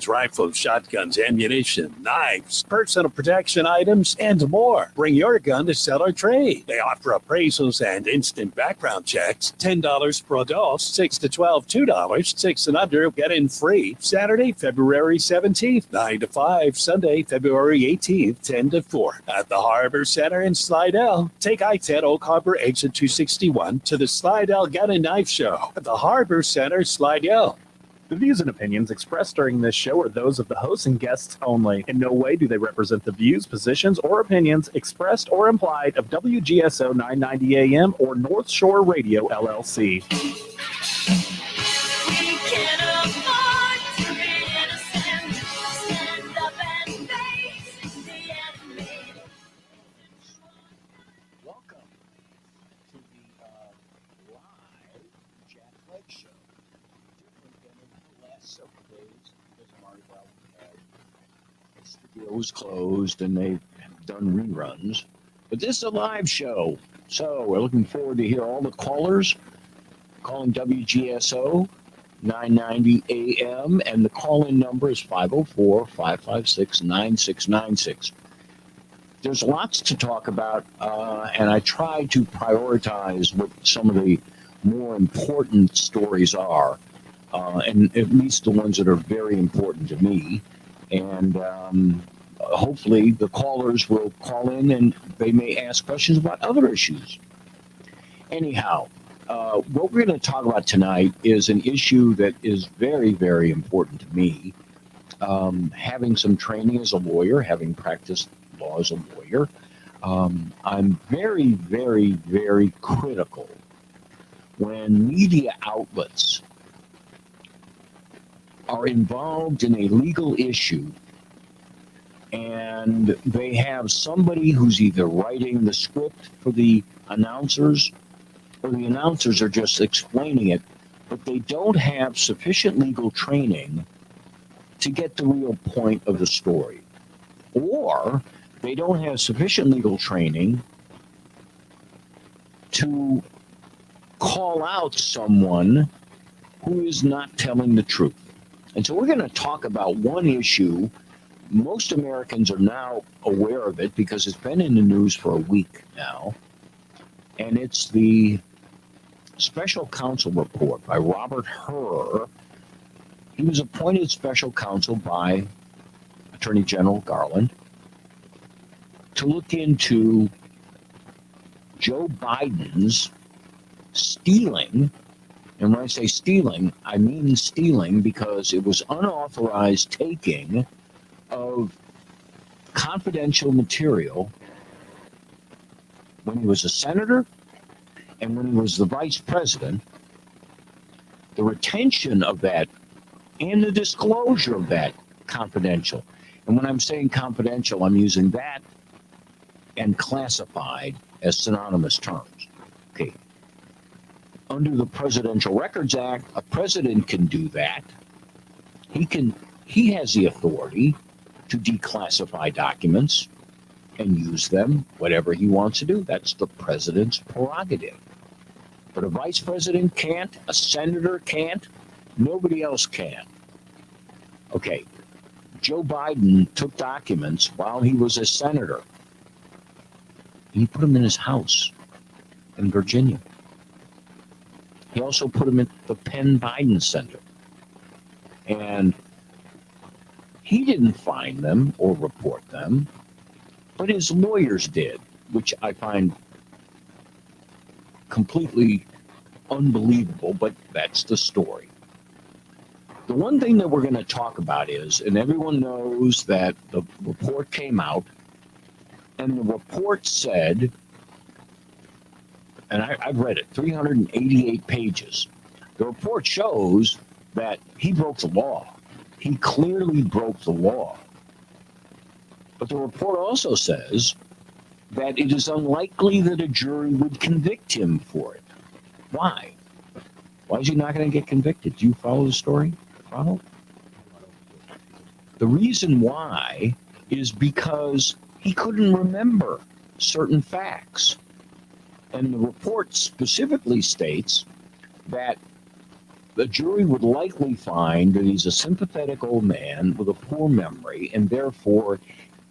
Rifles, shotguns, ammunition, knives, personal protection items, and more. Bring your gun to sell or trade. They offer appraisals and instant background checks. $10 for adults, 6 to 12, $2. 6 and under, get in free. Saturday, February 17th, 9 to 5. Sunday, February 18th, 10 to 4. At the Harbor Center in Slidell. Take I-10 Oak Harbor exit 261 to the Slidell Gun and Knife Show at the Harbor Center, Slidell. The views and opinions expressed during this show are those of the hosts and guests only. In no way do they represent the views, positions, or opinions expressed or implied of WGSO 990 AM or North Shore Radio, LLC. Welcome to the live Jack Clegg show. Different than in the last several days, because Marty Brown had the studio was closed and they've done reruns. But this is a live show, so we're looking forward to hear all the callers calling WGSO 990 AM, and the call-in number is 504-556-9696. There's lots to talk about, and I try to prioritize what some of the more important stories are, and at least the ones that are very important to me. And hopefully the callers will call in and they may ask questions about other issues. Anyhow, what we're going to talk about tonight is an issue that is very, very important to me. Having some training as a lawyer, having practiced law as a lawyer, I'm very, very, very critical when media outlets are involved in a legal issue and they have somebody who's either writing the script for the announcers or the announcers are just explaining it, but they don't have sufficient legal training to get the real point of the story. Or they don't have sufficient legal training to call out someone who is not telling the truth. And so we're going to talk about one issue. Most Americans are now aware of it because it's been in the news for a week now. And it's the special counsel report by Robert Hur. He was appointed special counsel by Attorney General Garland to look into Joe Biden's stealing. And when I say stealing, I mean stealing because it was unauthorized taking of confidential material when he was a senator and when he was the vice president. The retention of that and the disclosure of that confidential. And when I'm saying confidential, I'm using that and classified as synonymous terms. Okay. Under the Presidential Records Act, a president can do that. He has the authority to declassify documents and use them, whatever he wants to do. That's the president's prerogative. But a vice president can't, a senator can't, nobody else can. Okay, Joe Biden took documents while he was a senator. He put them in his house in Virginia. He also put them in the Penn Biden Center. And he didn't find them or report them, but his lawyers did, which I find completely unbelievable, but that's the story. The one thing that we're going to talk about is, and everyone knows that the report came out, and the report said, and I've read it, 388 pages. The report shows that he broke the law. He clearly broke the law. But the report also says that it is unlikely that a jury would convict him for it. Why? Why is he not going to get convicted? Do you follow the story, Ronald? The reason why is because he couldn't remember certain facts. And the report specifically states that the jury would likely find that he's a sympathetic old man with a poor memory, and therefore,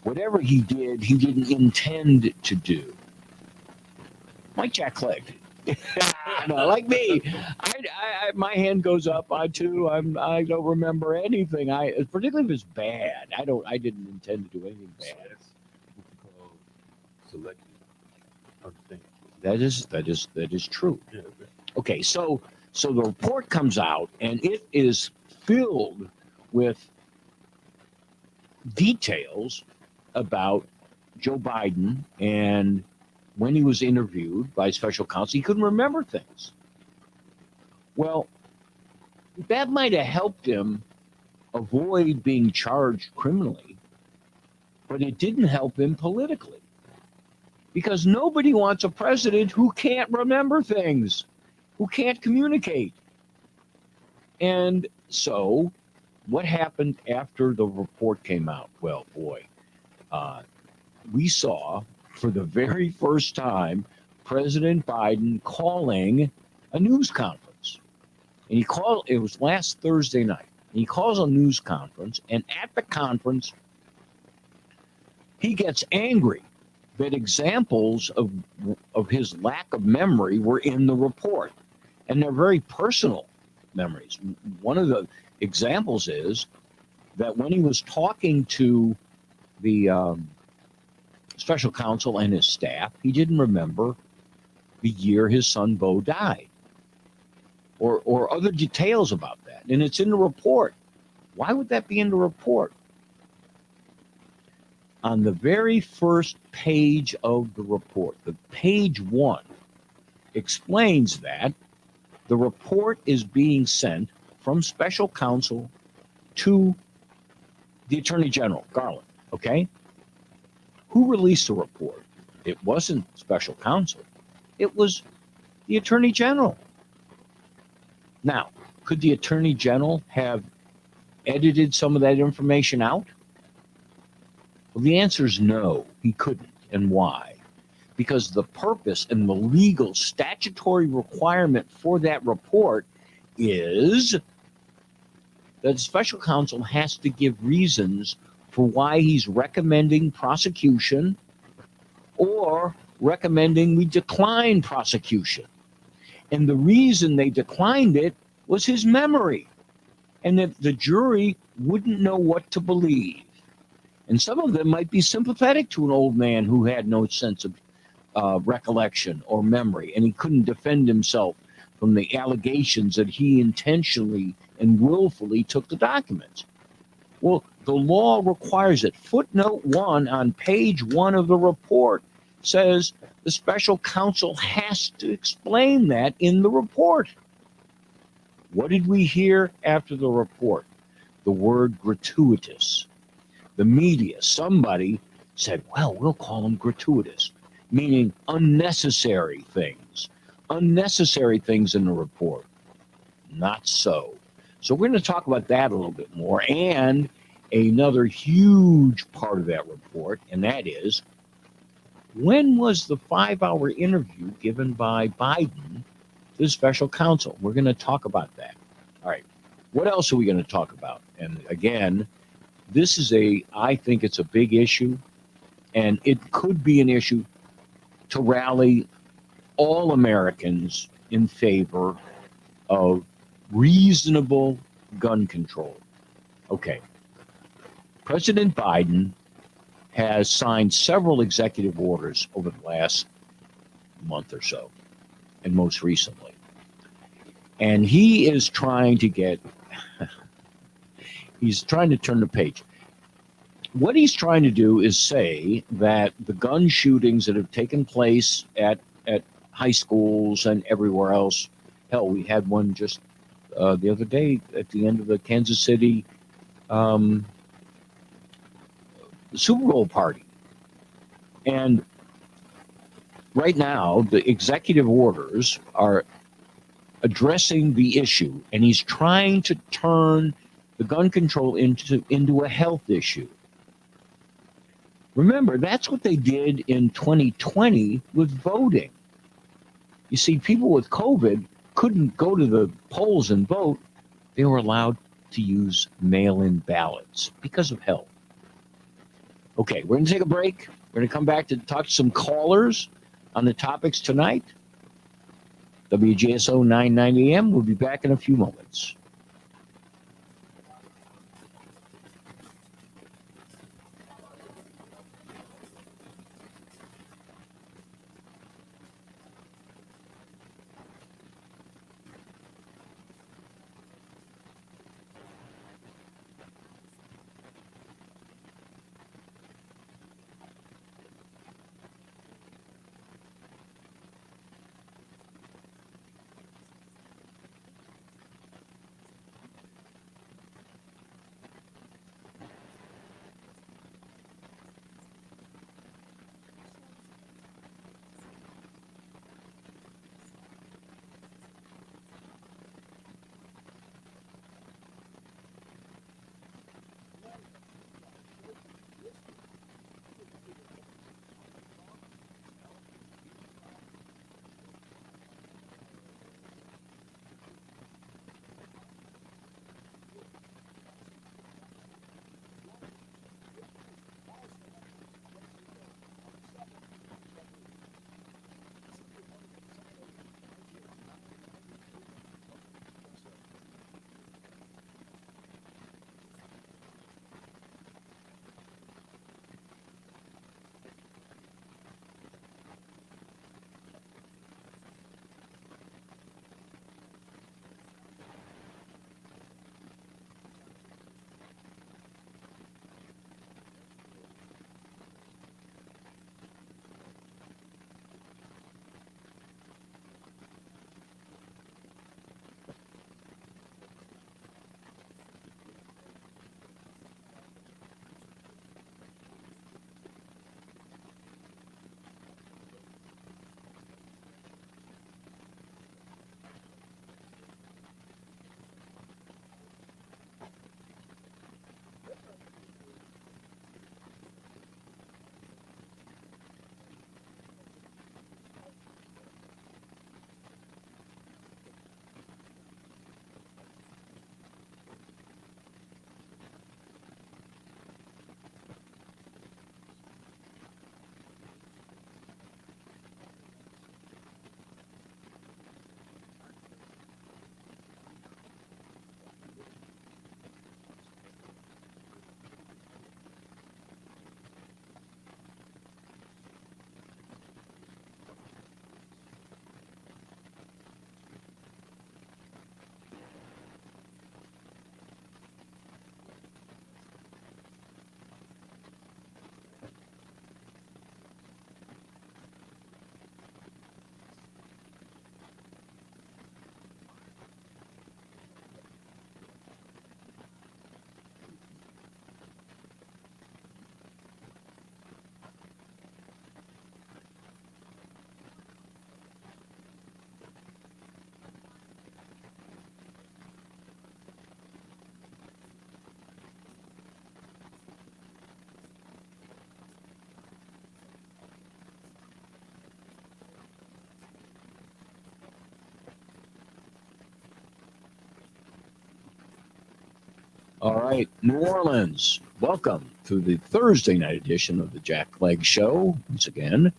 whatever he did, he didn't intend to do. Like Jack Clegg. No, like me, my hand goes up. I don't remember anything. Particularly if it's bad. I didn't intend to do anything bad. Selective understanding. That is true. Yeah. Okay, so the report comes out, and it is filled with details about Joe Biden and when he was interviewed by special counsel, he couldn't remember things. Well, that might have helped him avoid being charged criminally, but it didn't help him politically. Because nobody wants a president who can't remember things, who can't communicate. And so, what happened after the report came out? Well, boy, we saw for the very first time President Biden calling a news conference. And it was last Thursday night. And he calls a news conference, and at the conference, he gets angry that examples of his lack of memory were in the report. And they're very personal memories. One of the examples is that when he was talking to the special counsel and his staff, he didn't remember the year his son Bo died or other details about that. And it's in the report. Why would that be in the report? On the very first page of the report, the page 1 explains that the report is being sent from special counsel to the Attorney General, Garland, okay? Who released the report? It wasn't special counsel. It was the Attorney General. Now, could the Attorney General have edited some of that information out? Well, the answer is no, he couldn't. And why? Because the purpose and the legal statutory requirement for that report is that the special counsel has to give reasons for why he's recommending prosecution or recommending we decline prosecution. And the reason they declined it was his memory, and that the jury wouldn't know what to believe. And some of them might be sympathetic to an old man who had no sense of recollection or memory, and he couldn't defend himself from the allegations that he intentionally and willfully took the documents. Well, the law requires it. Footnote 1 on page 1 of the report says the special counsel has to explain that in the report. What did we hear after the report? The word gratuitous. The media, somebody said, well, we'll call them gratuitous, meaning unnecessary things in the report. Not so. So we're going to talk about that a little bit more, and another huge part of that report, and that is, when was the 5-hour interview given by Biden to the special counsel? We're going to talk about that. All right. What else are we going to talk about? And again, this is I think it's a big issue, and it could be an issue to rally all Americans in favor of reasonable gun control. Okay. President Biden has signed several executive orders over the last month or so, and most recently. And he is trying to he's trying to turn the page. What he's trying to do is say that the gun shootings that have taken place at high schools and everywhere else, hell, we had one just the other day at the end of the Kansas City Super Bowl party. And right now, the executive orders are addressing the issue, and he's trying to turn the gun control into a health issue. Remember, that's what they did in 2020 with voting. You see, people with COVID couldn't go to the polls and vote, they were allowed to use mail-in ballots because of health. Okay, we're going to take a break. We're going to come back to talk to some callers on the topics tonight. WGSO 990 AM. We'll be back in a few moments. All right, New Orleans, welcome to the Thursday night edition of the Jack Clegg Show once again.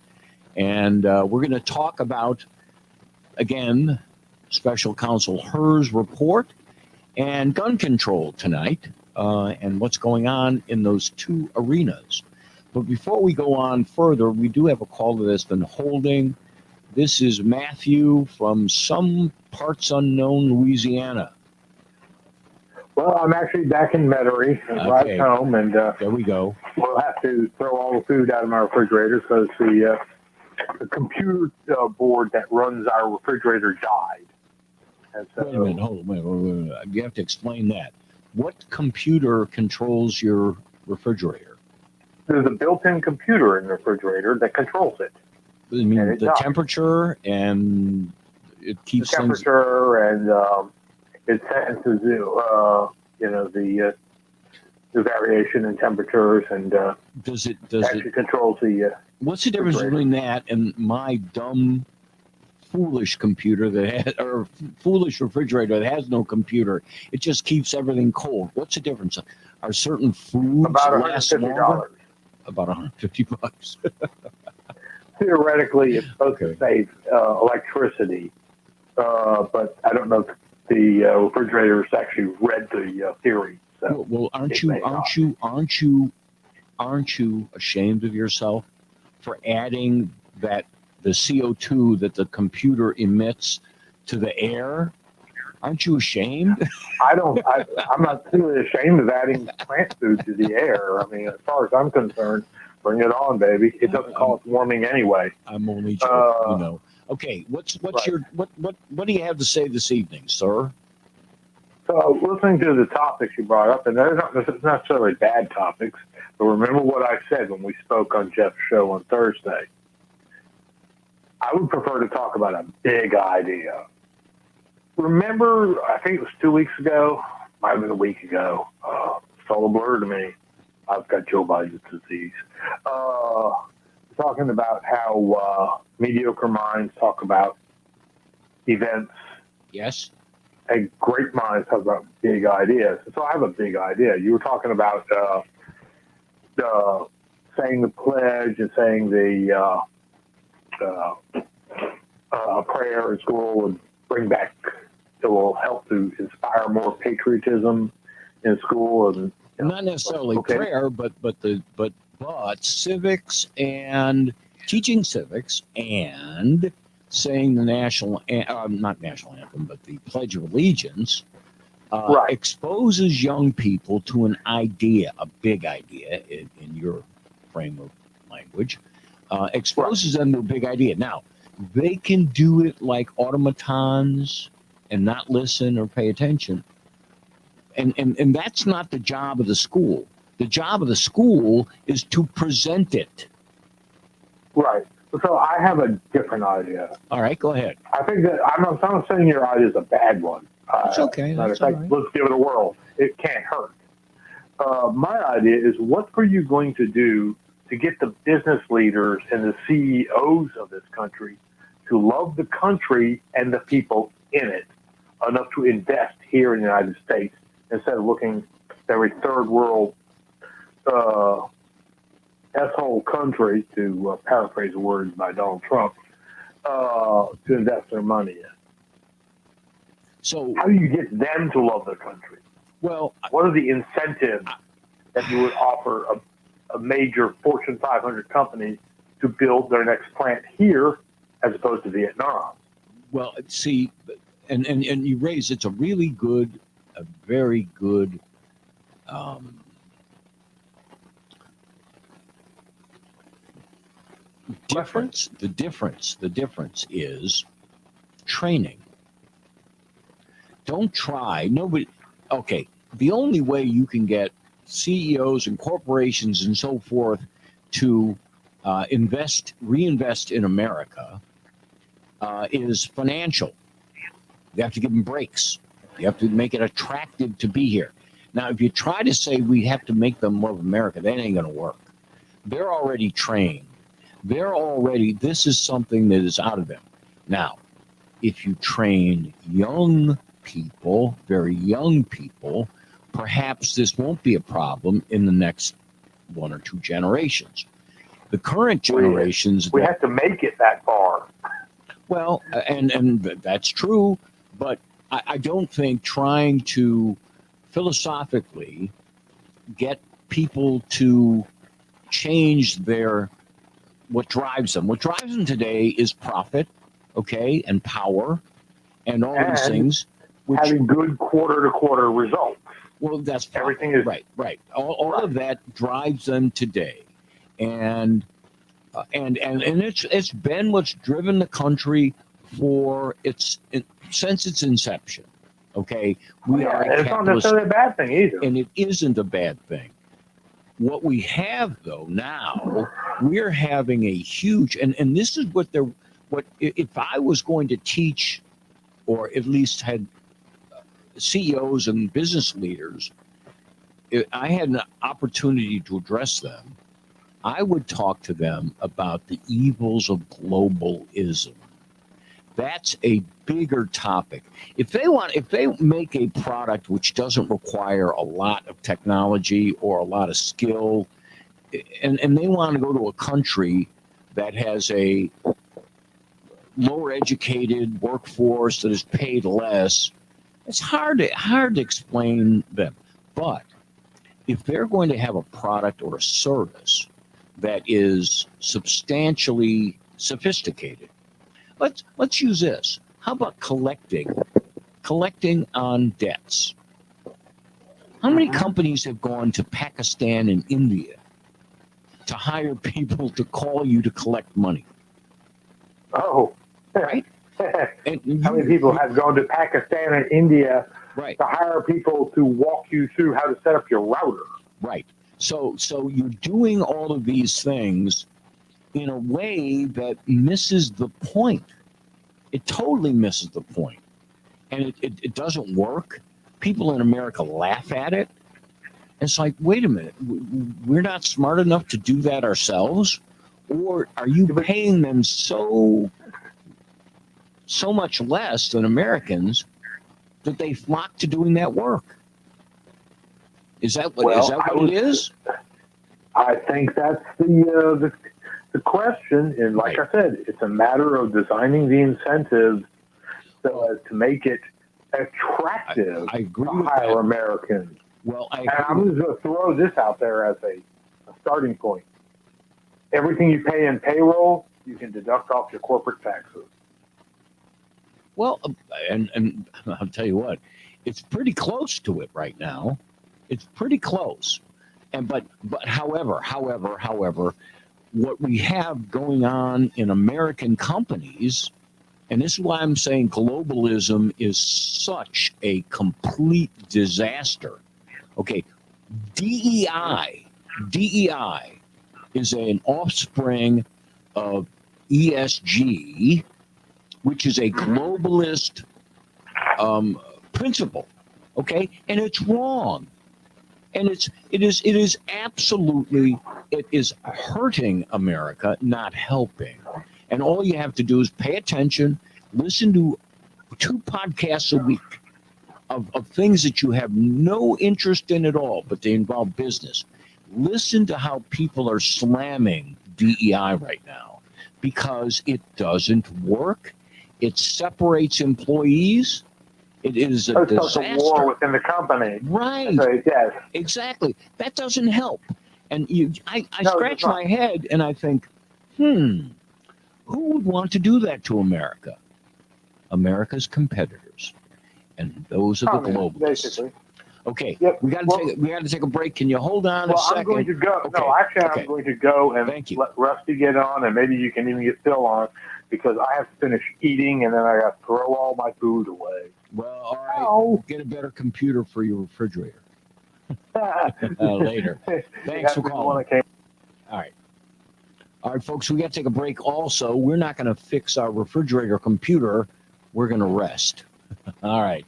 And we're going to talk about, again, Special Counsel HURS report and gun control tonight and what's going on in those two arenas. But before we go on further, we do have a caller that's been holding. This is Matthew from some parts unknown Louisiana. Well, I'm actually back in Metairie, right home, and there we go. We'll have to throw all the food out of my refrigerator because the computer board that runs our refrigerator died. And so, wait a minute, hold on, wait. You have to explain that. What computer controls your refrigerator? There's a built-in computer in the refrigerator that controls it. I mean, the temperature, and it keeps the temperature and it senses the variation in temperatures, and does it controls the what's the difference between that and my dumb foolish computer or foolish refrigerator that has no computer. It just keeps everything cold. What's the difference? Are certain foods About last longer? $150. About $150. Theoretically, it's supposed to save electricity, but I don't know if the refrigerators actually read the theory. So Well, aren't you ashamed of yourself for adding that the CO2 that the computer emits to the air? Aren't you ashamed? I'm not really ashamed of adding plant food to the air. I mean, as far as I'm concerned, bring it on, baby. It doesn't cause warming anyway. I'm only joking, Okay, what do you have to say this evening, sir? So, listening to the topics you brought up, and they're not necessarily bad topics, but remember what I said when we spoke on Jeff's show on Thursday. I would prefer to talk about a big idea. Remember, I think it was 2 weeks ago, might have been a week ago. It's all a blur to me. I've got Joe Biden's disease. Talking about how mediocre minds talk about events. Yes. And great minds talk about big ideas. So I have a big idea. You were talking about saying the pledge and saying the prayer in school would bring back. It will help to inspire more patriotism in school, and not necessarily prayer, but civics and teaching civics and saying the not national anthem, but the Pledge of Allegiance exposes young people to an idea, a big idea in your frame of language, exposes them to a big idea. Now, they can do it like automatons and not listen or pay attention. And that's not the job of the school. The job of the school is to present it. Right. So I have a different idea. All right, go ahead. I think that I'm not saying your idea is a bad one. It's okay. Matter of fact, let's give it a whirl. It can't hurt. My idea is, what are you going to do to get the business leaders and the CEOs of this country to love the country and the people in it enough to invest here in the United States instead of looking at every third world S-hole country, to paraphrase the words by Donald Trump, to invest their money in? So how do you get them to love their country? Well, what are the incentives that you would offer a major Fortune 500 company to build their next plant here as opposed to Vietnam? Well, see, and you raise, it's a very good difference. The difference is training. Don't try. Nobody. Okay. The only way you can get CEOs and corporations and so forth to reinvest in America is financial. You have to give them breaks. You have to make it attractive to be here. Now, if you try to say we have to make them love America, that ain't going to work. They're already trained. This is something that is out of them. Now, if you train young people, very young people, perhaps this won't be a problem in the next one or two generations. The current generations... We have to make it that far. Well, and that's true, but I don't think trying to philosophically get people to change what drives them. What drives them today is profit, okay, and power, and all these things. Having good quarter-to-quarter results. Well, that's profit. Everything is right. All of that drives them today, and it's been what's driven the country since its inception. Okay, it's not necessarily a bad thing either, and it isn't a bad thing. What we have though now, we're having a huge, and this is what if I was going to teach, or at least had CEOs and business leaders, if I had an opportunity to address them, I would talk to them about the evils of globalism. That's a bigger topic. If they make a product which doesn't require a lot of technology or a lot of skill, and they want to go to a country that has a lower educated workforce that is paid less, it's hard to explain them. But if they're going to have a product or a service that is substantially sophisticated, let's use this. How about collecting on debts? How many companies have gone to Pakistan and India to hire people to call you to collect money? Oh, Right? And how many people have gone to Pakistan and India right, to hire people to walk you through how to set up your router? right. So you're doing all of these things in a way that misses the point. It totally misses the point. And it doesn't work. People in America laugh at it. It's like, wait a minute, we're not smart enough to do that ourselves? Or are you paying them so much less than Americans that they flock to doing that work? Is that what it is? I think that's the question. And like Right. I said, it's a matter of designing the incentives so as to make it attractive I agree to with hire that. Americans. Well, And I'm just going to throw this out there as a starting point. Everything you pay in payroll, you can deduct off your corporate taxes. Well, and I'll tell you what, it's pretty close to it right now. It's pretty close. But however, what we have going on in American companies, and this is why I'm saying globalism is such a complete disaster. Okay, DEI is an offspring of ESG, which is a globalist principle. Okay, and it's wrong, and it is absolutely, it is hurting America, not helping. And all you have to do is pay attention, listen to 2 podcasts a week of things that you have no interest in at all, but they involve business. Listen to how people are slamming DEI right now because it doesn't work. It separates employees. It is a It starts a war disaster. within the company. Right. So, yes. Exactly. That doesn't help. And I No, it scratch does not. my head and I think, who would want to do that to America? America's competitors. And those are the globalists. Basically. Okay, Yep. we got to take a break. Can you hold on a Well, second? I'm going to go. Okay. No, actually, Okay. I'm going to go and Thank you. let Rusty get on, and maybe you can even get Phil on, because I have to finish eating, and then I got to throw all my food away. Well, all right. Ow. Get a better computer for your refrigerator later. Thanks for calling. All right. All right, folks, we got to take a break also. We're not going to fix our refrigerator computer. We're going to rest. All right.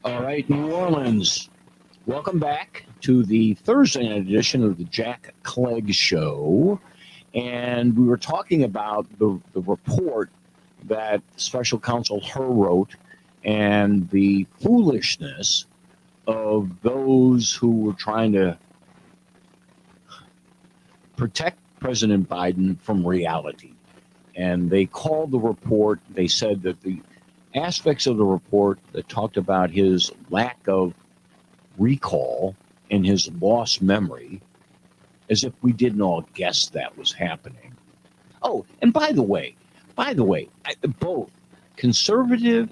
All right, New Orleans. Welcome back to the Thursday night edition of the Jack Clegg Show. And we were talking about the report that Special Counsel HUR wrote and the foolishness of those who were trying to protect President Biden from reality. And they called the report, they said that the aspects of the report that talked about his lack of recall and his lost memory, as if we didn't all guess that was happening. Oh, and by the way, both conservative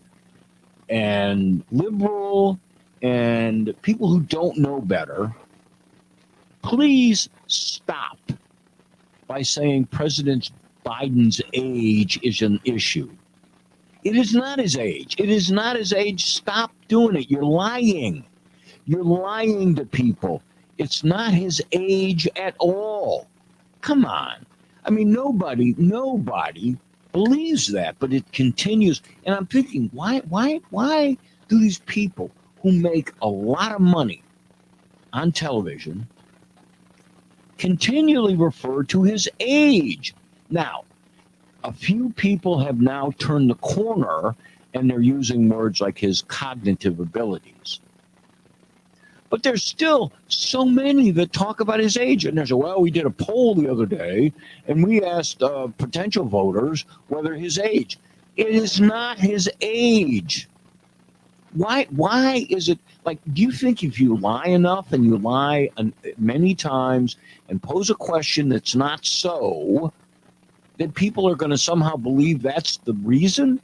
and liberal and people who don't know better, please stop by saying President Biden's age is an issue. It is not his age. It is not his age. Stop doing it. You're lying. You're lying to people. It's not his age at all. Come on. I mean, nobody believes that, but it continues. And I'm thinking, why do these people who make a lot of money on television continually refer to his age? Now, a few people have now turned the corner and they're using words like his cognitive abilities. But there's still so many that talk about his age. And there's we did a poll the other day and we asked potential voters whether his age. It is not his age. Why is it like, do you think if you lie enough and you lie many times and pose a question that's not so, that people are going to somehow believe that's the reason?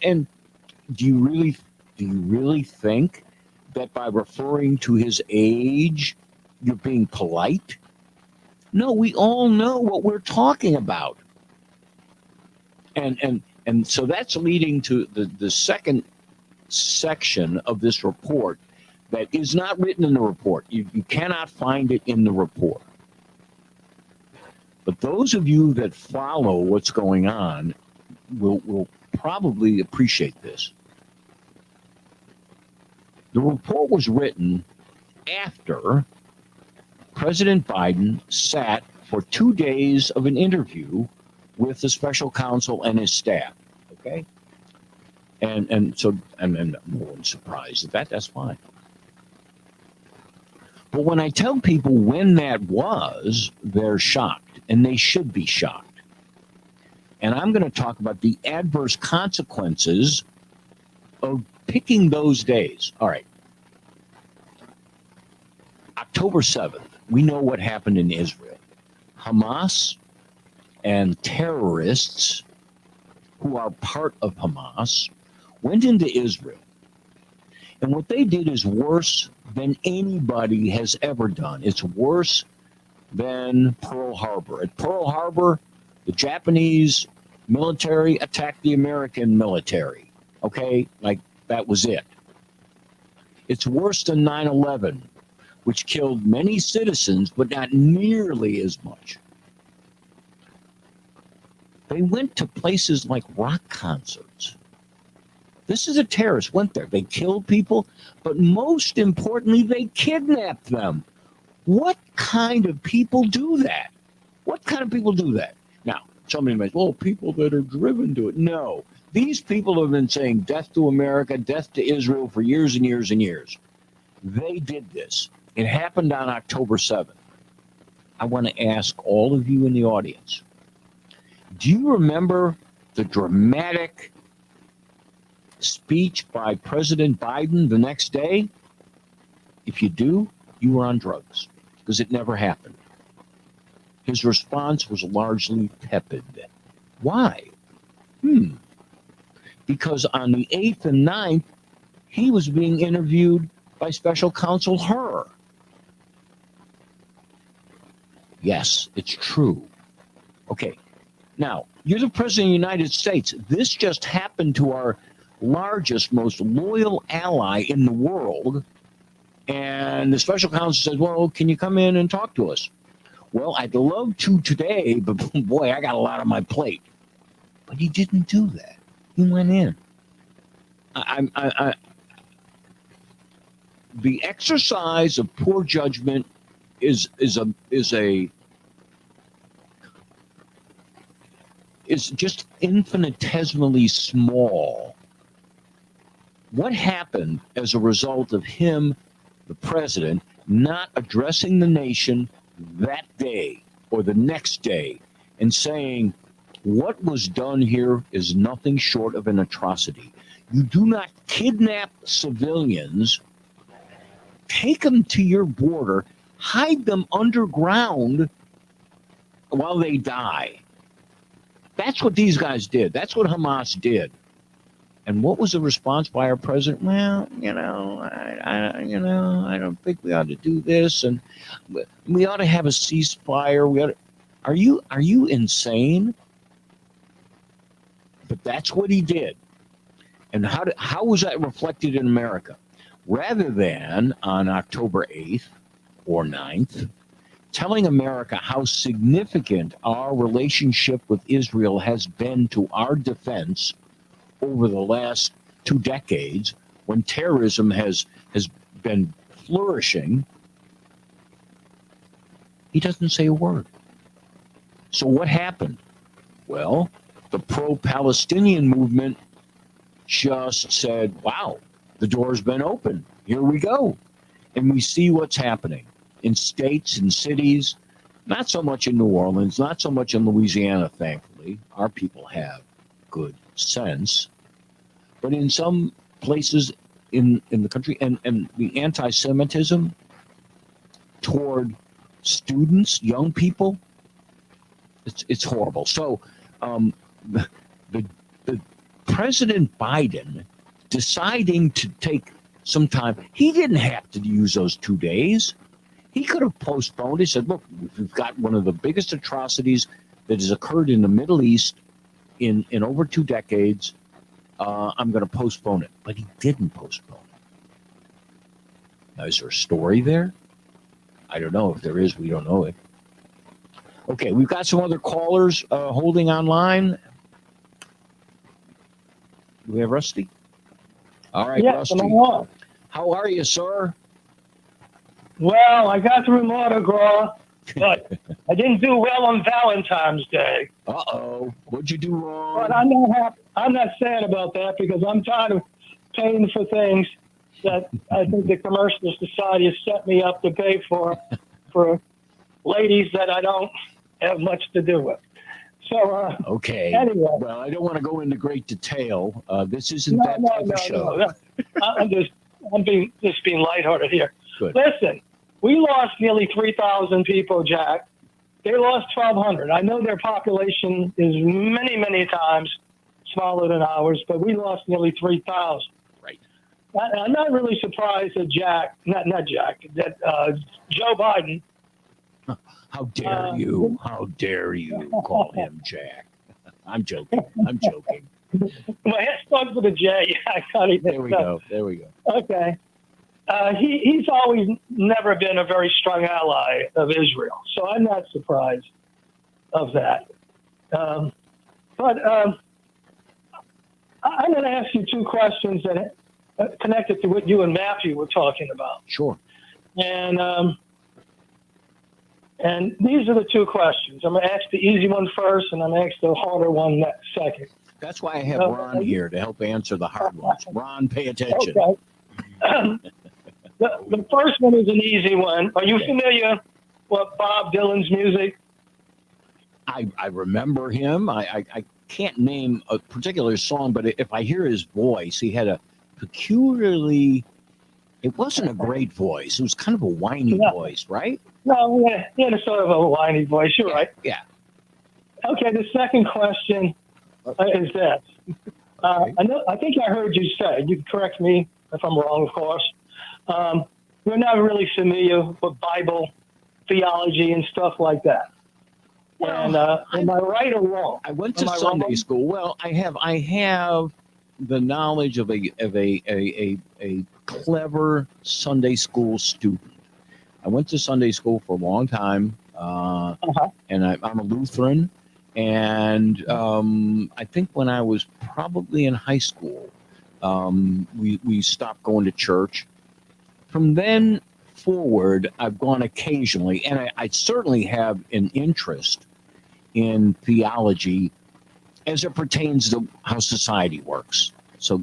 And do you really think that by referring to his age, you're being polite? No, we all know what we're talking about. And so that's leading to the second section of this report that is not written in the report. You cannot find it in the report. But those of you that follow what's going on will probably appreciate this. The report was written after President Biden sat for 2 days of an interview with the special counsel and his staff. Okay? And so no one's surprised at that. That's fine. But when I tell people when that was, they're shocked, and they should be shocked. And I'm going to talk about the adverse consequences of picking those days. All right. October 7th, we know what happened in Israel. Hamas and terrorists who are part of Hamas went into Israel. And what they did is worse than anybody has ever done. It's worse than Pearl Harbor. At Pearl Harbor, the Japanese military attacked the American military. Okay? Like, that was it. It's worse than 9/11, which killed many citizens, but not nearly as much. They went to places like rock concerts. This is a terrorist went there. They killed people, but most importantly, they kidnapped them. What kind of people do that? What kind of people do that? Now, somebody might say, well, people that are driven to it. No. These people have been saying death to America, death to Israel for years and years and years. They did this. It happened on October 7th. I want to ask all of you in the audience, do you remember the dramatic speech by President Biden the next day? If you do, you were on drugs, because it never happened. His response was largely tepid. Why? Because on the 8th and 9th, he was being interviewed by Special Counsel HURS. Yes, it's true. Okay, now, you're the President of the United States. This just happened to our largest, most loyal ally in the world. And the Special Counsel says, well, can you come in and talk to us? Well, I'd love to today, but boy, I got a lot on my plate. But he didn't do that. He went in. The exercise of poor judgment is just infinitesimally small. What happened as a result of him, the president, not addressing the nation that day or the next day and saying, what was done here is nothing short of an atrocity. You do not kidnap civilians, take them to your border, hide them underground while they die. That's what these guys did. That's what Hamas did. And what was the response by our president? Well, I don't think we ought to do this, and we ought to have a ceasefire. Are you insane? But that's what he did. And how was that reflected in America? Rather than on October 8th or 9th, telling America how significant our relationship with Israel has been to our defense over the last 2 decades, when terrorism has been flourishing, he doesn't say a word. So what happened? Well, the pro-Palestinian movement just said, wow, the door's been open. Here we go. And we see what's happening in states and cities, not so much in New Orleans, not so much in Louisiana, thankfully. Our people have good sense. But in some places in the country, and the anti-Semitism toward students, young people, it's horrible. So the President Biden deciding to take some time, he didn't have to use those 2 days. He could have postponed. He said, look, we've got one of the biggest atrocities that has occurred in the Middle East in over 2 decades. I'm going to postpone it. But he didn't postpone it. Now, is there a story there? I don't know. If there is, we don't know it. Okay, we've got some other callers holding online. Do we have Rusty? All right, yes, Rusty. I'm on. How are you, sir? Well, I got through Mardi Gras, but I didn't do well on Valentine's Day. Uh-oh. What'd you do wrong? But I'm not happy. I'm not sad about that because I'm tired of paying for things that I think the commercial society has set me up to pay for ladies that I don't have much to do with. So Okay. anyway, Well, I don't want to go into great detail. This isn't that type of show. no. I'm just being lighthearted here. Good. Listen, we lost nearly 3,000 people, Jack. They lost 1,200. I know their population is many, many times smaller than ours, but we lost nearly 3,000. Right. I'm not really surprised that that Joe Biden. How dare you? How dare you call him Jack? I'm joking. I'm joking. My head starts with a J. I can't even. There we go. There we go. Okay. He's always never been a very strong ally of Israel, so I'm not surprised of that. But I'm going to ask you two questions that connected to what you and Matthew were talking about. Sure. And these are the two questions. I'm going to ask the easy one first, and I'm going to ask the harder one next, second. That's why I have Ron here to help answer the hard ones. Ron, pay attention. Okay. The first one is an easy one. Are you familiar with Bob Dylan's music? I remember him. I can't name a particular song, but if I hear his voice, he had a peculiarly, it wasn't a great voice. It was kind of a whiny voice, right? No, he had a sort of a whiny voice. You're right. Yeah. Okay, the second question is this. I think I heard you say, you can correct me if I'm wrong, of course. You're not really familiar with Bible theology and stuff like that. Well, and am I right or wrong? I went to Sunday school. Well, I have the knowledge of a clever Sunday school student. I went to Sunday school for a long time, and I'm a Lutheran. And I think when I was probably in high school, we stopped going to church. From then forward, I've gone occasionally, and I certainly have an interest in theology as it pertains to how society works. So,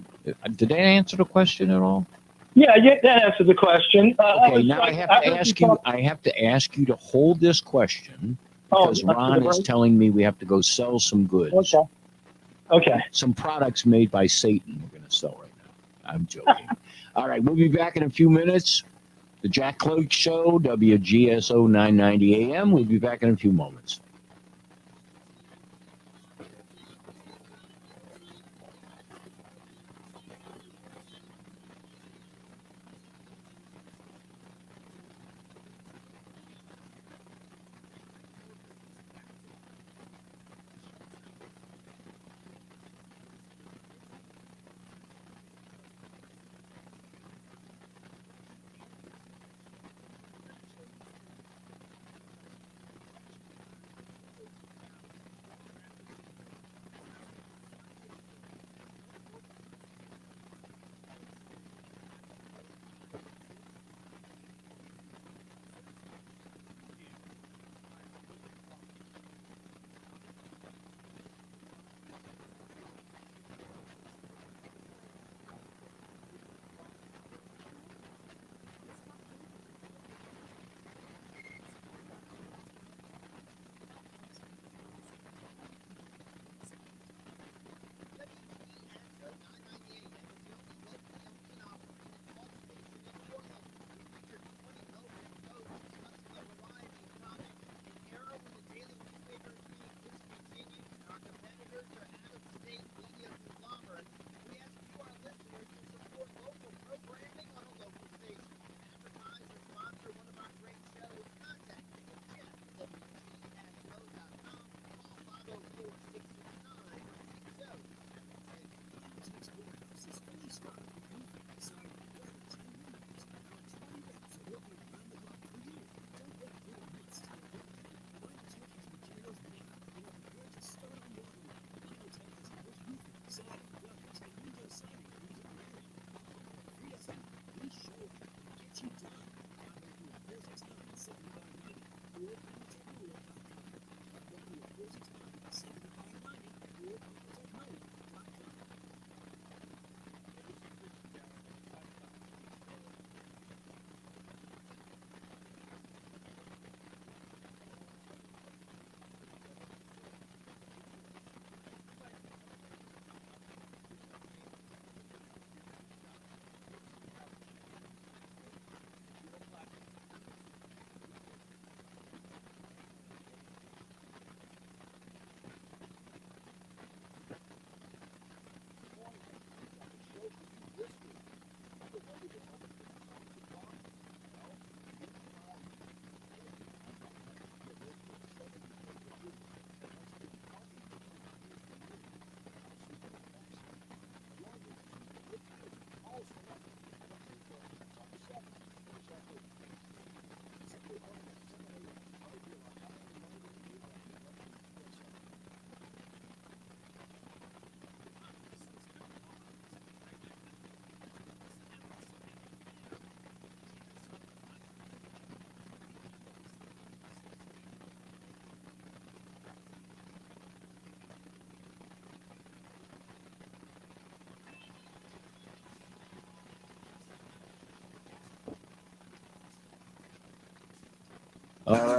did I answer the question at all? Yeah, that answers the question. Okay, now I have to ask you to hold this question because Ron is telling me we have to go sell some goods. Okay. Some products made by Satan we're going to sell right now. I'm joking. All right, we'll be back in a few minutes. The Jack Clegg Show, WGSO 990 AM. We'll be back in a few moments.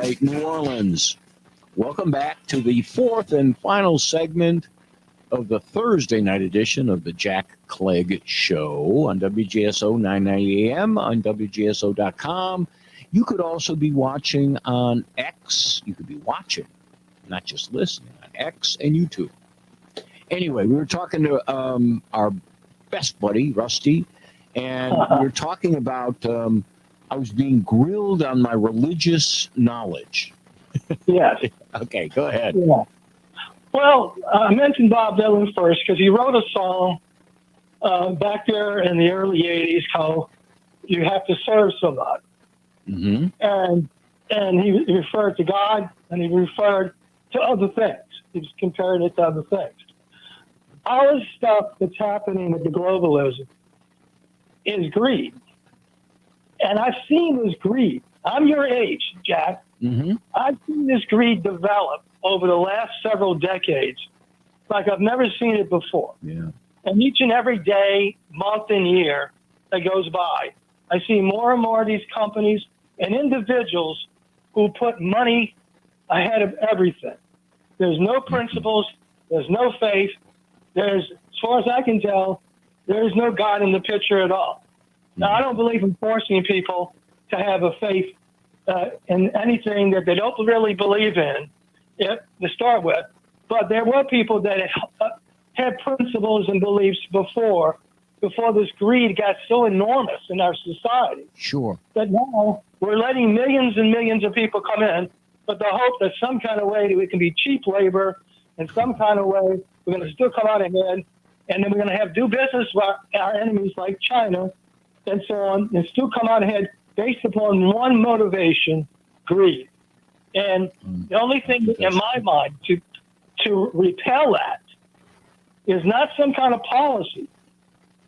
right, New Orleans. Welcome back to the fourth and final segment of the Thursday night edition of the Jack Clegg Show on WGSO 990 AM, on WGSO.com. You could also be watching on X. You could be watching, not just listening, on X and YouTube. Anyway, we were talking to our best buddy, Rusty, and we were talking about I was being grilled on my religious knowledge. Yes. Okay, go ahead. Yeah. Well, I mentioned Bob Dylan first because he wrote a song back there in the early 80s called You Have to Serve Somebody. Mm-hmm. And he referred to God and he referred to other things. He was comparing it to other things. All this stuff that's happening with the globalism is greed. And I've seen this greed. I'm your age, Jack. Mm-hmm. I've seen this greed develop over the last several decades like I've never seen it before. Yeah. And each and every day, month, and year that goes by, I see more and more of these companies and individuals who put money ahead of everything. There's no principles. There's no faith. There's, as far as I can tell, there's no God in the picture at all. Now, I don't believe in forcing people to have a faith in anything that they don't really believe in to start with. But there were people that had principles and beliefs before this greed got so enormous in our society. Sure. That now we're letting millions and millions of people come in, but the hope that some kind of way that we can be cheap labor in some kind of way, we're going to still come out ahead, and then we're going to do business with our enemies like China and so on, and still come out ahead based upon one motivation, greed. And the only thing in my mind to repel that is not some kind of policy.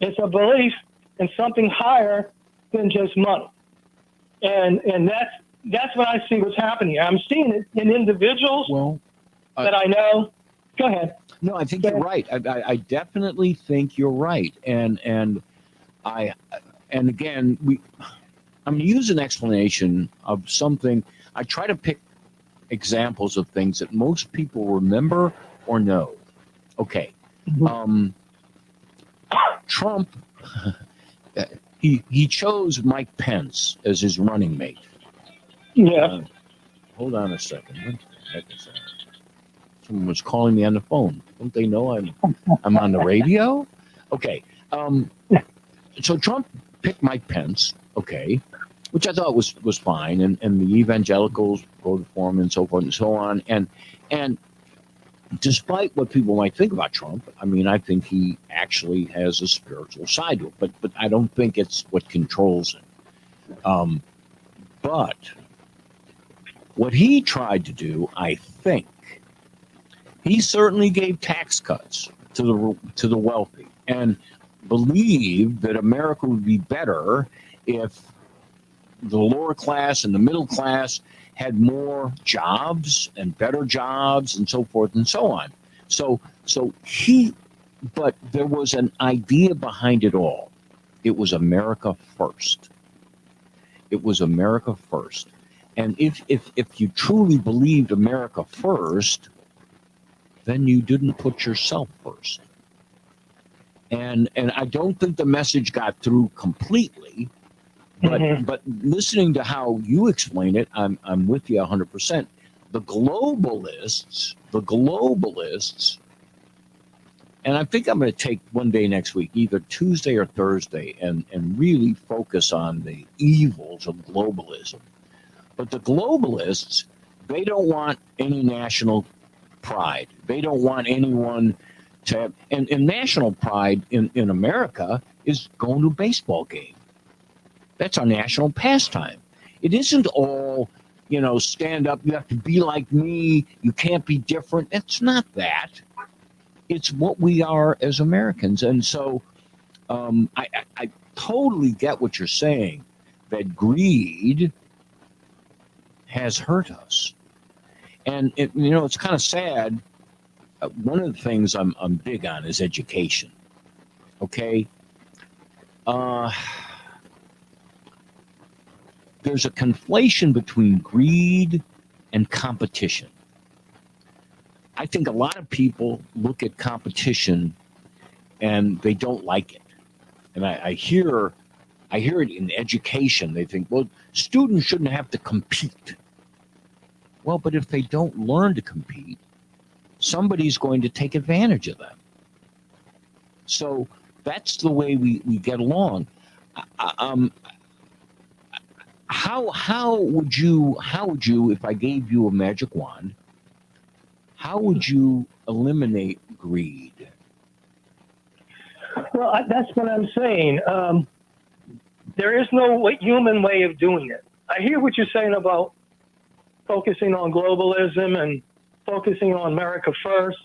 It's a belief in something higher than just money. And that's what I see what's happening. I'm seeing it in individuals that I know. Go ahead. No, I think you're right. I definitely think you're right. And again, I'm going to use an explanation of something. I try to pick examples of things that most people remember or know. Okay. Trump, he chose Mike Pence as his running mate. Yeah. Hold on a second. What the heck is that? Someone was calling me on the phone. Don't they know I'm on the radio? Okay. So Trump picked Mike Pence, okay, which I thought was fine, and the evangelicals voted for him and so forth and so on. And despite what people might think about Trump, I mean, I think he actually has a spiritual side to it, but I don't think it's what controls him. But what he tried to do, I think, he certainly gave tax cuts to the wealthy and believed that America would be better if the lower class and the middle class had more jobs and better jobs and so forth and so on. But there was an idea behind it all. It was America first. It was America first. And if you truly believed America first, then you didn't put yourself first. And I don't think the message got through completely, but listening to how you explain it, I'm with you 100%. The globalists, and I think I'm going to take one day next week, either Tuesday or Thursday, and really focus on the evils of globalism. But the globalists, they don't want any national pride. They don't want anyone to have, and national pride in America is going to a baseball game. That's our national pastime. It isn't all, stand up, you have to be like me, you can't be different. It's not that. It's what we are as Americans. And so I totally get what you're saying, that greed has hurt us. And it's kind of sad. One of the things I'm big on is education. Okay. There's a conflation between greed and competition. I think a lot of people look at competition and they don't like it. And I hear it in education. They think, well, students shouldn't have to compete. Well, but if they don't learn to compete, somebody's going to take advantage of them. So that's the way we get along. How would you, if I gave you a magic wand, how would you eliminate greed? Well, that's what I'm saying. There is no human way of doing it. I hear what you're saying about focusing on globalism and focusing on America first.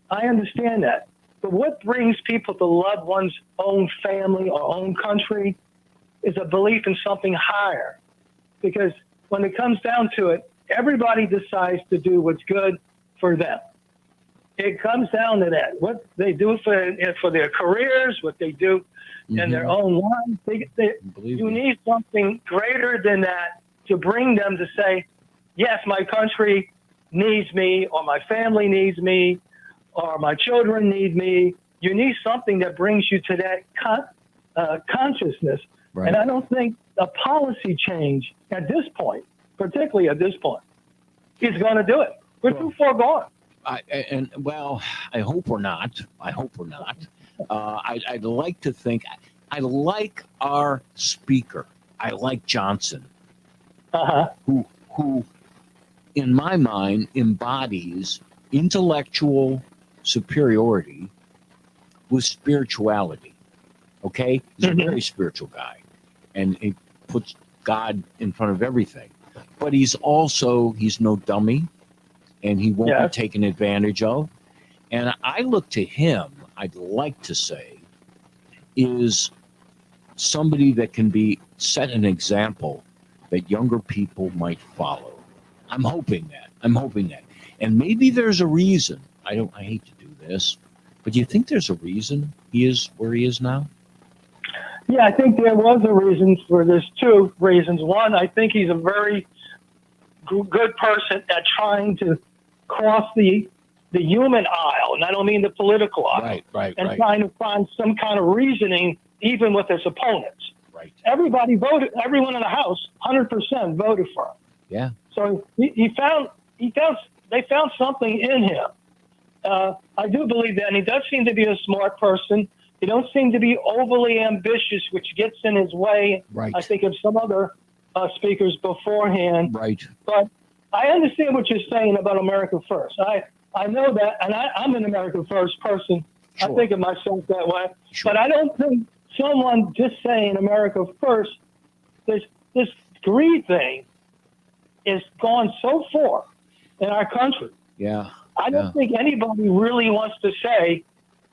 I understand that. But what brings people to love one's own family or own country is a belief in something higher. Because when it comes down to it, everybody decides to do what's good for them. It comes down to that. What they do for their careers, what they do in their own lives. You need something greater than that to bring them to say, yes, my country needs me, or my family needs me, or my children need me. You need something that brings you to that consciousness. Right. And I don't think a policy change at this point, particularly at this point, is going to do it. We're too far gone. I hope we're not. I'd like to think, I like our speaker. I like Johnson, who, in my mind, embodies intellectual superiority with spirituality. Okay? He's a very spiritual guy, and he puts God in front of everything. But he's no dummy, and he won't be taken advantage of. And I look to him, I'd like to say, is somebody that can set an example that younger people might follow. I'm hoping that. And maybe there's a reason. I hate to do this, but do you think there's a reason he is where he is now? Yeah, I think there was a reason for this. Two reasons. One, I think he's a very good person at trying to cross the human aisle, and I don't mean the political aisle. Right. Trying to find some kind of reasoning, even with his opponents. Right. Everybody voted. Everyone in the House, 100% voted for him. Yeah. So they found something in him. I do believe that, and he does seem to be a smart person. He don't seem to be overly ambitious, which gets in his way. Right. I think of some other speakers beforehand. Right. But I understand what you're saying about America First. I know that, and I'm an America First person. Sure. I think of myself that way. Sure. But I don't think someone just saying America First, this greed thing is gone so far in our country. Yeah. I don't think anybody really wants to say,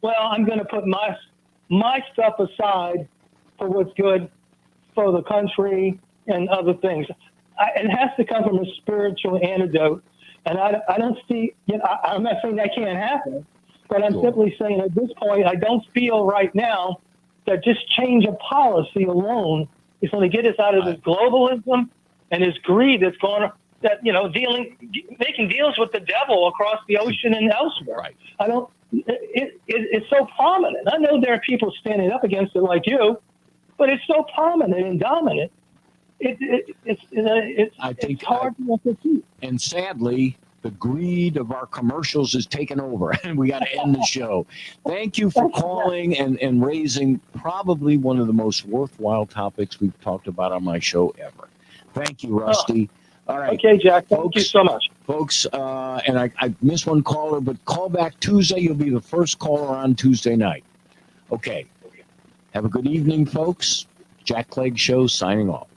well, I'm going to put my stuff aside for what's good for the country and other things. It has to come from a spiritual antidote. And I don't see, I'm not saying that can't happen, but I'm simply saying at this point, I don't feel right now that just change of policy alone is going to get us out of this globalism and this greed that's going on, that, making deals with the devil across the ocean and elsewhere. Right. It's so prominent. I know there are people standing up against it like you, but it's so prominent and dominant. It's hard to defeat. And sadly, the greed of our commercials is taken over, and we got to end the show. Thank you for calling and raising probably one of the most worthwhile topics we've talked about on my show ever. Thank you, Rusty. All right. Okay, Jack. Thank you so much. Folks, and I missed one caller, but call back Tuesday. You'll be the first caller on Tuesday night. Okay. Have a good evening, folks. Jack Clegg Show signing off.